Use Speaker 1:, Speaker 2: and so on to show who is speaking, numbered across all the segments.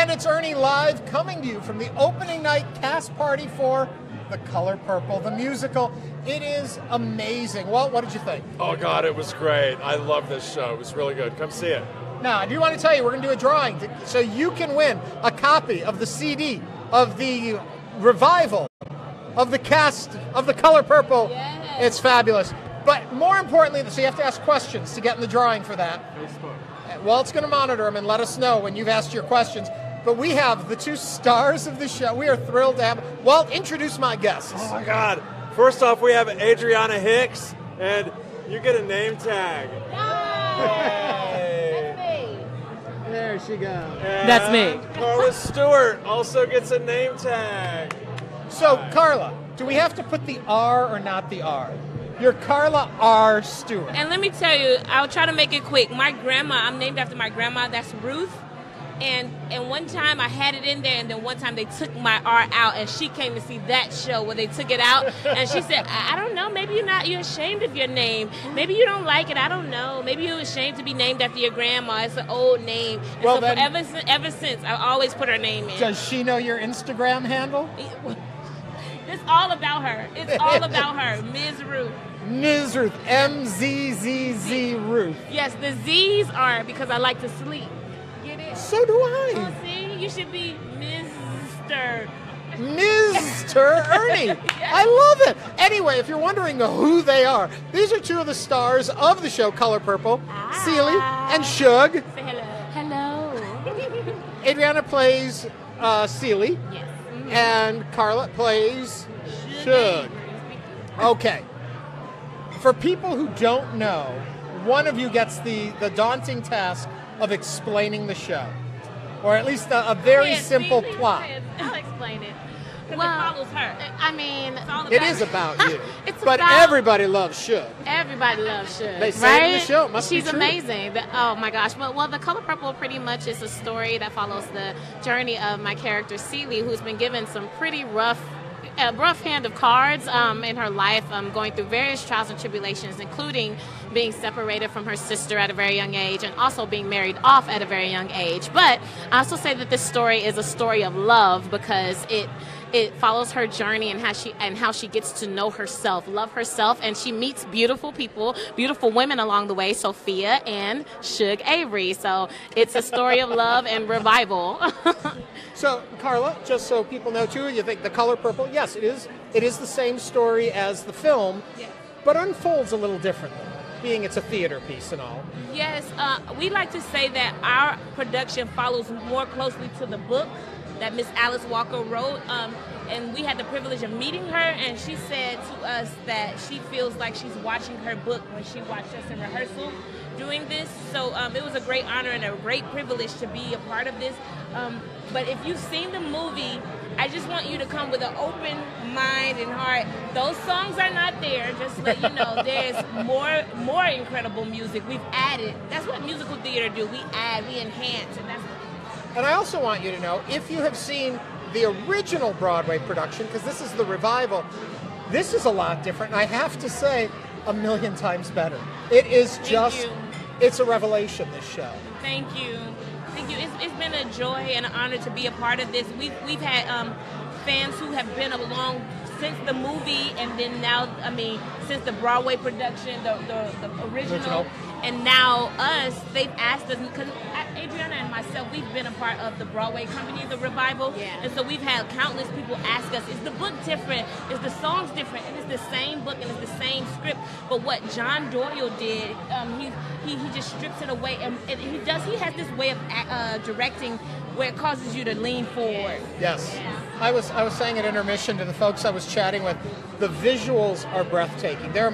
Speaker 1: And it's Ernie Live coming to you from the opening night cast party for The Color Purple, the musical. It is amazing. Walt, what did you think?
Speaker 2: Oh, God, it was great. I love this show. It was really good. Come see it.
Speaker 1: Now, I do want to tell you, we're going to do a drawing so you can win a copy of the CD of the revival of the cast of The Color Purple.
Speaker 3: Yes.
Speaker 1: It's fabulous. But more importantly, so you have to ask questions to get in the drawing for that. Walt's going to monitor them and let us know when you've asked your questions. But we have the two stars of the show. We are thrilled to have Walt, introduce my guests.
Speaker 2: Oh, my God. First off, we have Adrianna Hicks, and you get a name tag.
Speaker 3: That's me.
Speaker 1: There she goes.
Speaker 2: And
Speaker 3: That's me.
Speaker 2: Carla Stewart also gets a name tag.
Speaker 1: So, Carla, do we have to put the R or not the R? You're Carla R. Stewart.
Speaker 3: And let me tell you, I'll try to make it quick. My grandma, I'm named after my grandma. That's Ruth. And one time I had it in there, and then one time they took my R out, and she came to see that show where they took it out, and she said, I don't know, maybe you're ashamed of your name. Maybe you don't like it, I don't know. Maybe you're ashamed to be named after your grandma. It's an old name. And
Speaker 1: Well,
Speaker 3: so
Speaker 1: then-
Speaker 3: ever since, I always put her name in.
Speaker 1: Does she know your Instagram handle?
Speaker 3: It's all about her. It's all about her, Ms. Ruth.
Speaker 1: Ms. Ruth, M-Z-Z-Z Ruth.
Speaker 3: Yes, the Z's are because I like to sleep. Get it?
Speaker 1: So do I.
Speaker 3: Oh, see, you should be Mr.
Speaker 1: Mr. Ernie. I love it. Anyway, if you're wondering who they are, these are two of the stars of the show Color Purple, Celie and Shug.
Speaker 3: Say hello. Hello.
Speaker 1: Adrianna plays Celie,
Speaker 3: Yes.
Speaker 1: and Carla plays Shug. Okay. For people who don't know, one of you gets the daunting task of explaining the show, or at least a very
Speaker 3: Yes,
Speaker 1: simple
Speaker 3: please,
Speaker 1: plot.
Speaker 3: I'll explain it. Because
Speaker 4: Well,
Speaker 3: it follows her.
Speaker 4: I mean,
Speaker 3: It's all about
Speaker 1: It is about you,
Speaker 4: It's
Speaker 1: but
Speaker 4: about-
Speaker 1: everybody loves Shug.
Speaker 4: everybody loves Shug.
Speaker 1: They say it
Speaker 4: right?
Speaker 1: in the show. It must be
Speaker 4: She's
Speaker 1: true.
Speaker 4: amazing. Oh my gosh. Well, The Color Purple pretty much is a story that follows the journey of my character Celie, who's been given some pretty rough hand of cards in her life, going through various trials and tribulations, including being separated from her sister at a very young age and also being married off at a very young age. But I also say that this story is a story of love because it follows her journey and how she gets to know herself, love herself, and she meets beautiful people, beautiful women along the way, Sophia and Shug Avery. So it's a story of love and revival.
Speaker 1: So, Carla, just so people know too, you think The Color Purple? Yes, it is. It is the same story as the film, but unfolds a little differently, being it's a theater piece and all.
Speaker 3: Yes, we like to say that our production follows more closely to the book that Miss Alice Walker wrote. And we had the privilege of meeting her, and she said to us that she feels like she's watching her book when she watched us in rehearsal doing this. So it was a great honor and a great privilege to be a part of this. But if you've seen the movie, I just want you to come with an open mind and heart. Those songs are not there, just to let you know. There's more incredible music. We've added. That's what musical theater do. We add, we enhance, and that's what.
Speaker 1: And I also want you to know, if you have seen the original Broadway production, because this is the revival, this is a lot different, and I have to say, a million times better. It is just, it's a revelation, this show.
Speaker 3: Thank you. Thank you. It's been a joy and an honor to be a part of this. We've had fans who have been along since the movie, and then now, since the Broadway production, the original, and now us, they've asked us, because Adrianna and myself, we've been a part of the Broadway company, the revival, and so we've had countless people ask us, is the book different? Is the songs different? And it's the same book and it's the same script, but what John Doyle did, he just strips it away, and he has this way of directing where it causes you to lean forward.
Speaker 1: Yes. I was saying at intermission to the folks I was chatting with, the visuals are breathtaking. They're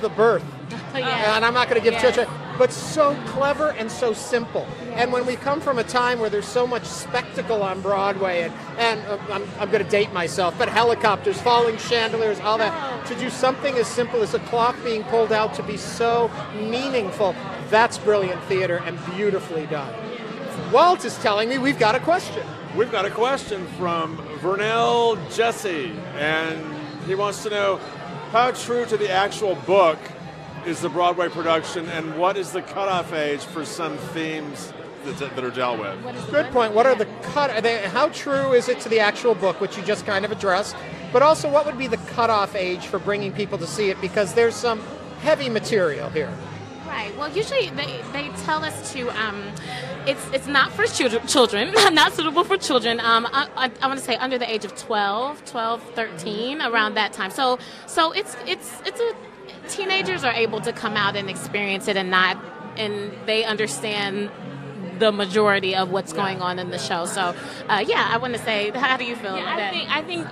Speaker 1: the birth. And I'm not going to give too much, but so clever and so simple. And when we come from a time where there's so much spectacle on Broadway, and I'm going to date myself, but helicopters, falling chandeliers, all that, to do something as simple as a clock being pulled out to be so meaningful, that's brilliant theater and beautifully done. Walt is telling me we've got a question.
Speaker 2: We've got a question from Vernell Jesse, and he wants to know how true to the actual book is the Broadway production, and what is the cutoff age for some themes that are dealt with.
Speaker 1: Good point. What are the how true is it to the actual book, which you just kind of addressed, but also what would be the cutoff age for bringing people to see it, because there's some heavy material here.
Speaker 4: Right. Well, usually they tell us to, it's not for children, not suitable for children. I want to say under the age of 12, 13, around that time. So it's teenagers are able to come out and experience it and they understand the majority of what's going on in the show. So, I want to say, how do you feel about that?
Speaker 3: I think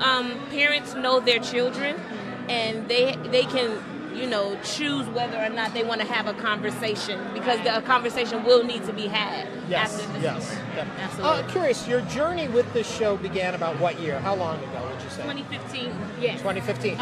Speaker 3: parents know their children, and they can, choose whether or not they want to have a conversation, because the conversation will need to be had.
Speaker 1: Yes,
Speaker 3: after this.
Speaker 1: yes.
Speaker 3: Absolutely.
Speaker 1: Curious, your journey with this show began about what year? How long ago would you say?
Speaker 3: 2015. Yes.
Speaker 1: 2015.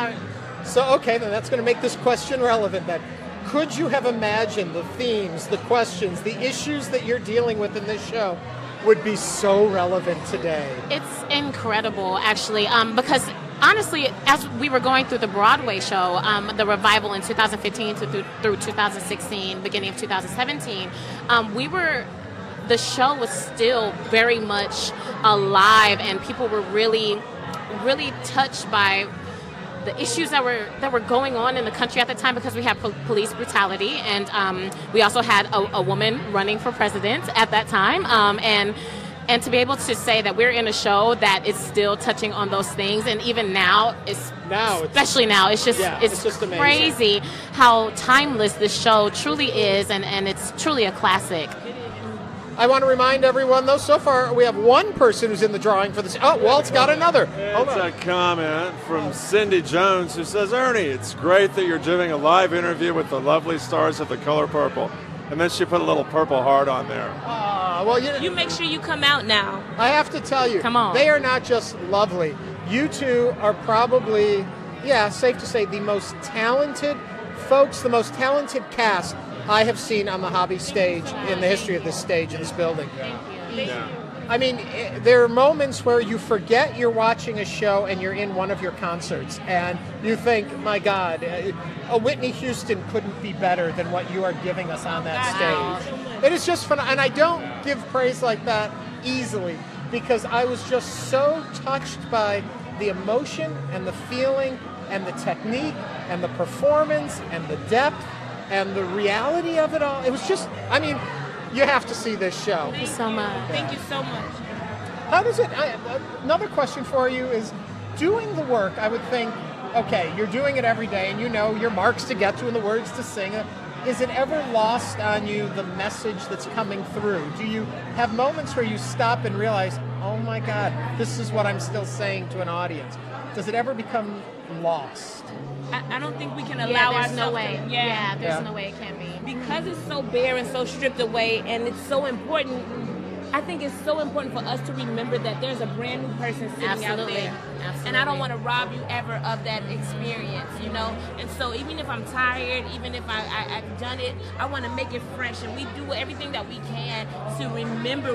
Speaker 1: So, okay, then that's going to make this question relevant then. Could you have imagined the themes, the questions, the issues that you're dealing with in this show would be so relevant today?
Speaker 4: It's incredible, actually, because honestly, as we were going through the Broadway show, the revival in 2015 through 2016, beginning of 2017, the show was still very much alive, and people were really, really touched by the issues that were going on in the country at the time, because we had police brutality, and we also had a woman running for president at that time, and to be able to say that we're in a show that is still touching on those things, and even now, especially now, it's just crazy how timeless this show truly is, and it's truly a classic.
Speaker 1: I want to remind everyone, though, so far we have one person who's in the drawing for this. Oh, Walt's got another.
Speaker 2: It's a comment from Cindy Jones, who says, Ernie, it's great that you're doing a live interview with the lovely stars of The Color Purple. And then she put a little purple heart on there.
Speaker 1: Well,
Speaker 3: you make sure you come out now.
Speaker 1: I have to tell you,
Speaker 3: come on.
Speaker 1: They are not just lovely. You two are probably, safe to say, the most talented folks, the most talented cast I have seen on the hobby stage in the history of this stage in this building.
Speaker 3: Thank you.
Speaker 1: I mean, there are moments where you forget you're watching a show and you're in one of your concerts, and you think, my God, a Whitney Houston couldn't be better than what you are giving us on that stage. It is just fun, and I don't give praise like that easily, because I was just so touched by the emotion and the feeling and the technique and the performance and the depth and the reality of it all. It was just, you have to see this show.
Speaker 4: Thank you so much.
Speaker 3: Thank you so much.
Speaker 1: How does it, another question for you is, doing the work, I would think, okay, you're doing it every day, and you know your marks to get to and the words to sing. Is it ever lost on you, the message that's coming through? Do you have moments where you stop and realize, oh my God, this is what I'm still saying to an audience? Does it ever become lost?
Speaker 3: I don't think we can allow ourselves
Speaker 4: no way.
Speaker 3: to.
Speaker 4: There's no way it can be.
Speaker 3: Because it's so bare and so stripped away, and it's so important. I think it's so important for us to remember that there's a brand new person sitting out there.
Speaker 4: Absolutely.
Speaker 3: And I don't want to rob you ever of that experience, And so even if I'm tired, even if I've done it, I want to make it fresh. And we do everything that we can to remember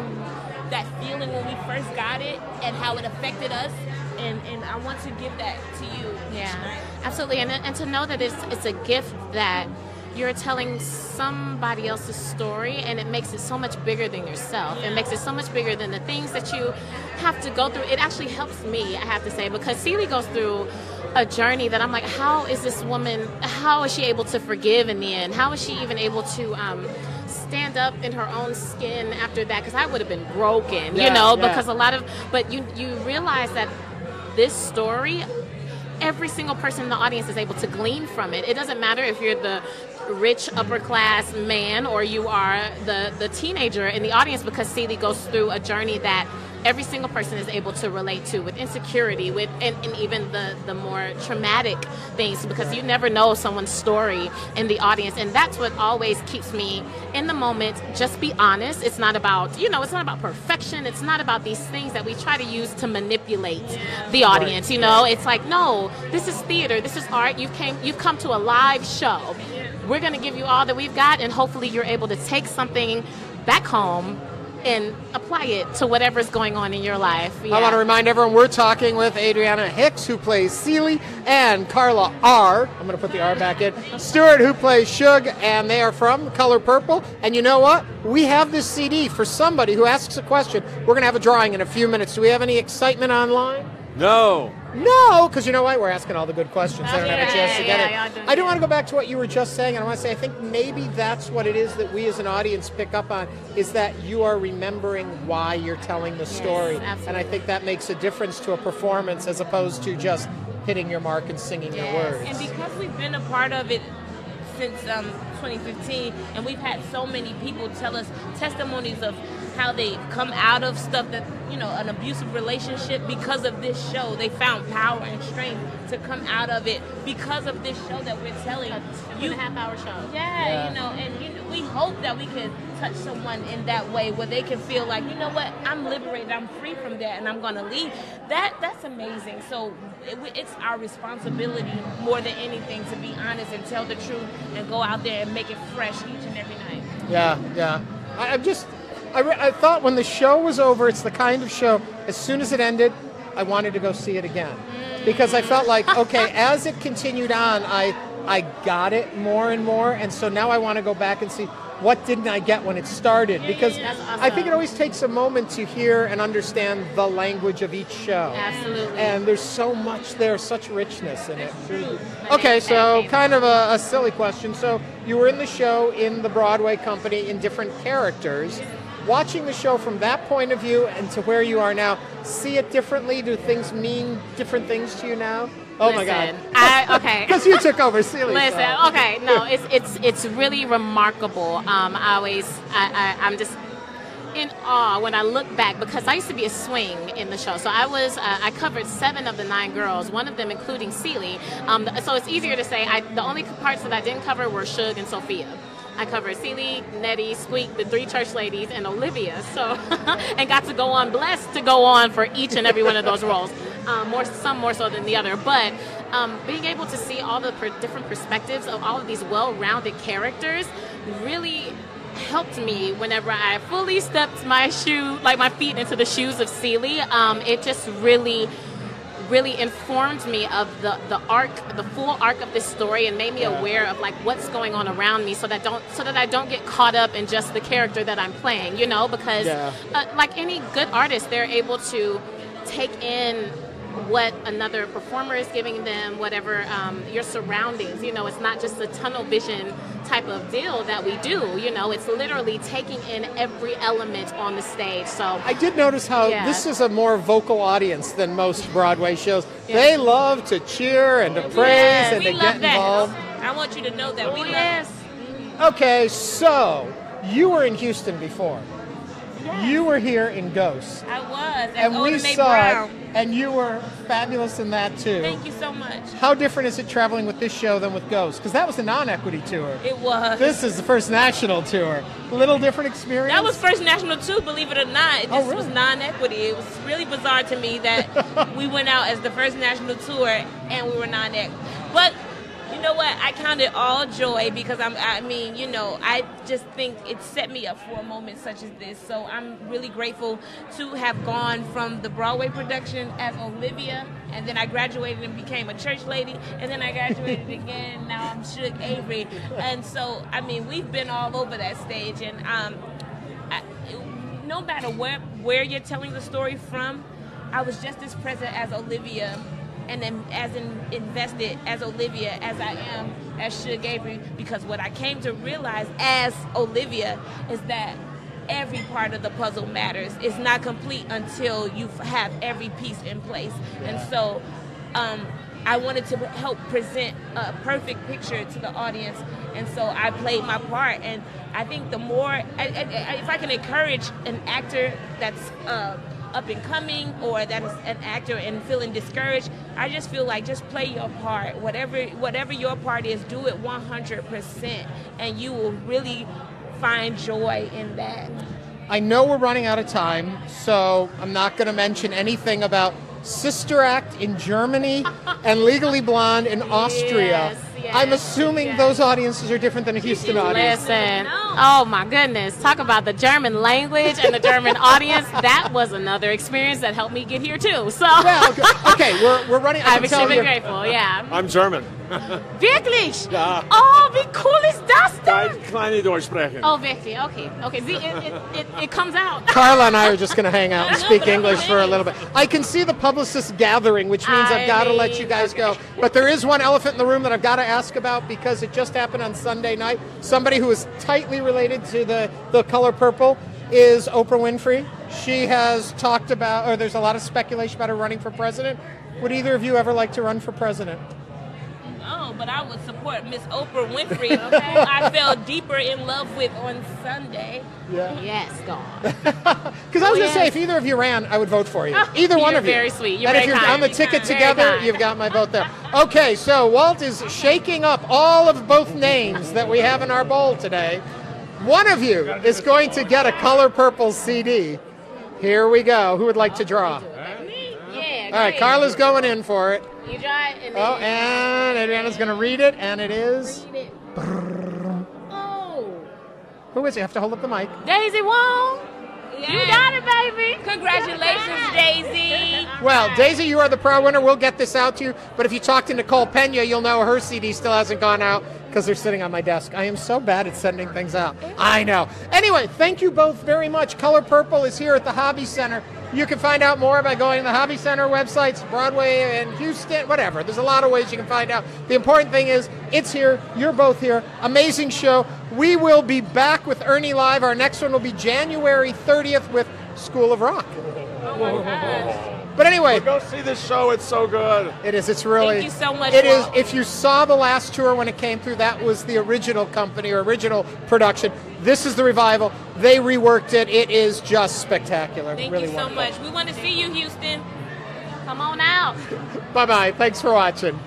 Speaker 3: that feeling when we first got it and how it affected us. And I want to give that to you.
Speaker 4: Yeah, absolutely. And to know that it's a gift that you're telling somebody else's story, and it makes it so much bigger than yourself. It makes it so much bigger than the things that you have to go through. It actually helps me, I have to say, because Celie goes through a journey that I'm like, how is this woman, how is she able to forgive in the end? How is she even able to stand up in her own skin after that? Because I would have been broken, because but you realize that this story, every single person in the audience is able to glean from it. It doesn't matter if you're the rich upper class man or you are the teenager in the audience, because Celie goes through a journey that every single person is able to relate to, with insecurity, and even the more traumatic things, because you never know someone's story in the audience, and that's what always keeps me in the moment. Just be honest. It's not about, it's not about perfection. It's not about these things that we try to use to manipulate the audience. It's like, no, this is theater. This is art. You've come to a live show. We're going to give you all that we've got, and hopefully you're able to take something back home and apply it to whatever's going on in your life.
Speaker 1: I want to remind everyone we're talking with Adrianna Hicks, who plays Celie, and Carla R. I'm going to put the R back in. Stewart, who plays Shug, and they are from Color Purple. And you know what? We have this CD for somebody who asks a question. We're going to have a drawing in a few minutes. Do we have any excitement online?
Speaker 2: No.
Speaker 1: No, because you know what? We're asking all the good questions. I don't have a chance to get it. I do want to go back to what you were just saying, and I want to say I think maybe that's what it is that we as an audience pick up on, is that you are remembering why you're telling the story.
Speaker 4: Yes,
Speaker 1: and I think that makes a difference to a performance as opposed to just hitting your mark and singing your words.
Speaker 3: And because we've been a part of it since 2015, and we've had so many people tell us testimonies of how they come out of stuff that, you know, an abusive relationship because of this show. They found power and strength to come out of it because of this show that we're telling.
Speaker 4: A 2.5-hour show.
Speaker 3: Yeah, you know, and we hope that we can touch someone in that way where they can feel like, you know what, I'm liberated, I'm free from that, and I'm going to leave. That's amazing. So it's our responsibility more than anything to be honest and tell the truth and go out there and make it fresh each and every night.
Speaker 1: Yeah. I thought when the show was over, it's the kind of show, as soon as it ended, I wanted to go see it again. Because I felt like, okay, as it continued on, I got it more and more, and so now I want to go back and see what didn't I get when it started. Because
Speaker 4: awesome.
Speaker 1: I think it always takes a moment to hear and understand the language of each show.
Speaker 4: Absolutely.
Speaker 1: And there's so much there, such richness in it. Okay, so kind of a silly question. So you were in the show in the Broadway company in different characters. Watching the show from that point of view and to where you are now, see it differently? Do things mean different things to you now? Oh my God!
Speaker 4: Okay.
Speaker 1: Because you took over Celie.
Speaker 4: Listen,
Speaker 1: so.
Speaker 4: okay, no, it's really remarkable. I'm just in awe when I look back, because I used to be a swing in the show. So I covered 7 of the 9 girls, one of them including Celie. So it's easier to say the only parts that I didn't cover were Shug and Sophia. I covered Celie, Nettie, Squeak, the 3 church ladies, and Olivia. So, and got to go on, blessed to go on for each and every one of those roles. Some more so than the other. But being able to see all the different perspectives of all of these well-rounded characters really helped me whenever I fully stepped my feet into the shoes of Celie. It just really informed me of the full arc of this story, and made me aware of like what's going on around me, so that I don't get caught up in just the character that I'm playing, you know, because like any good artist, they're able to take in what another performer is giving them, whatever your surroundings, you know. It's not just a tunnel vision type of deal that we do, you know. It's literally taking in every element on the stage. So
Speaker 1: I did notice how this is a more vocal audience than most Broadway shows. They love to cheer and to praise and to get involved.
Speaker 3: I want you to know that we love.
Speaker 1: Okay, so you were in Houston before. You were here in Ghost.
Speaker 3: I was,
Speaker 1: and we saw it, and you were fabulous in that too.
Speaker 3: Thank you so much.
Speaker 1: How different is it traveling with this show than with Ghost? Because that was a non-equity tour.
Speaker 3: It was.
Speaker 1: This is the first national tour. A little different experience.
Speaker 3: That was first national too, believe it or not. This was non-equity. It was really bizarre to me that we went out as the first national tour and we were non-equity. But you know what? I count it all joy, because I just think it set me up for a moment such as this. So I'm really grateful to have gone from the Broadway production as Olivia, and then I graduated and became a church lady, and then I graduated again, and now I'm Shug Avery. And so, I mean, we've been all over that stage, and no matter where you're telling the story from, I was just as present as Olivia, and then invested as Olivia as I am as Shug Avery, because what I came to realize as Olivia is that every part of the puzzle matters. It's not complete until you have every piece in place. And so I wanted to help present a perfect picture to the audience, and so I played my part. And I think the more, if I can encourage an actor that's up and coming, or that is an actor and feeling discouraged, I just feel like just play your part. Whatever your part is, do it 100%, and you will really find joy in that.
Speaker 1: I know we're running out of time, so I'm not going to mention anything about Sister Act in Germany and Legally Blonde in Austria.
Speaker 4: Yes,
Speaker 1: I'm assuming those audiences are different than a Houston audience.
Speaker 4: Listen.
Speaker 3: No.
Speaker 4: Oh my goodness. Talk about the German language and the German audience. That was another experience that helped me get here too. So
Speaker 1: Yeah, okay, we're running.
Speaker 4: I'm extremely grateful, yeah.
Speaker 2: I'm German.
Speaker 4: Wirklich?
Speaker 2: Ja.
Speaker 4: Oh, wie cool ist das denn?
Speaker 2: Kann ich durchsprechen.
Speaker 4: Oh, wirklich, okay. Okay, see, it comes out.
Speaker 1: Carla and I are just going to hang out and speak English for a little bit. I can see the publicists gathering, which means I've got to let you guys go. But there is one elephant in the room that I've got to ask about because it just happened on Sunday night. Somebody who is tightly related to the color purple is Oprah Winfrey. She has talked about, or there's a lot of speculation about her running for president. Would either of you ever like to run for president?
Speaker 3: Oh, but I would support Miss Oprah Winfrey, okay? I fell deeper in love with on Sunday.
Speaker 1: Yeah.
Speaker 4: Yes, God.
Speaker 1: Because I was going to say, if either of you ran, I would vote for you. Either one of you.
Speaker 4: You're very sweet. You're
Speaker 1: and
Speaker 4: very
Speaker 1: if you're
Speaker 4: kind.
Speaker 1: on the ticket
Speaker 4: Very
Speaker 1: together,
Speaker 4: kind.
Speaker 1: you've got my vote there. Okay, so Walt is shaking up all of both names that we have in our bowl today. One of you is going to get a Color Purple CD. Here we go. Who would like to draw?
Speaker 4: Yeah,
Speaker 1: All right, Carla's going in for it.
Speaker 4: You draw it and then
Speaker 1: Oh, and Adrianna's going to read it, and it is...
Speaker 4: Oh.
Speaker 1: Who is it? You have to hold up the mic.
Speaker 4: Daisy Wong.
Speaker 3: Yeah.
Speaker 4: You got it, baby.
Speaker 3: Congratulations, Daisy.
Speaker 1: Well, Daisy, you are the pro winner. We'll get this out to you. But if you talk to Nicole Pena, you'll know her CD still hasn't gone out because they're sitting on my desk. I am so bad at sending things out. I know. Anyway, thank you both very much. Color Purple is here at the Hobby Center. You can find out more by going to the Hobby Center websites, Broadway and Houston, whatever. There's a lot of ways you can find out. The important thing is it's here. You're both here. Amazing show. We will be back with Ernie Live. Our next one will be January 30th with School of Rock.
Speaker 3: Oh my gosh.
Speaker 1: But anyway,
Speaker 2: Go see this show. It's so good.
Speaker 1: it is. It's really.
Speaker 3: Thank you so much,
Speaker 1: It is.
Speaker 3: Walt.
Speaker 1: If you saw the last tour when it came through, that was the original company or original production. This is the revival. They reworked it. It is just spectacular.
Speaker 3: Thank
Speaker 1: really
Speaker 3: you so
Speaker 1: wonderful.
Speaker 3: much. We want to see you, Houston.
Speaker 4: Come on out.
Speaker 1: Bye bye. Thanks for watching.